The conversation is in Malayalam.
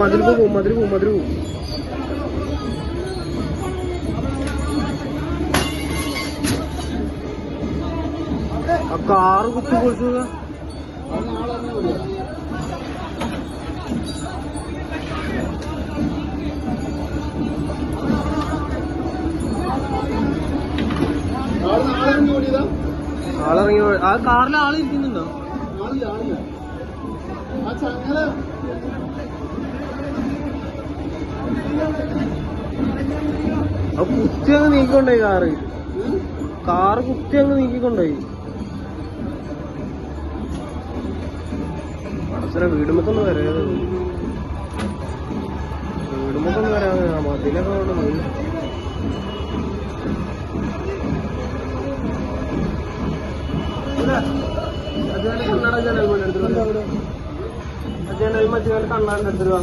മതിൽ പോവും മതിൽ പോവും മതിൽ പോവും. ആ കാറ് കുത്തി പൊളിച്ചു. ആളിറങ്ങി. ആ കാറിൽ ആളിരിക്കുന്നുണ്ടോ? ആ കുത്തി അങ്ങ് നീക്കിക്കൊണ്ടായി കാറ് കുത്തി അങ്ങ് നീക്കിക്കൊണ്ടായി. അടച്ചര വീടുമ്പൊക്കൊന്ന് വരാതെ മതിലൊക്കെ കൊണ്ട് പോയി. കണ്ണാട ജനൽ മറ്റേ കണ്ണാടിന്റെ എടുത്തിരുവാ.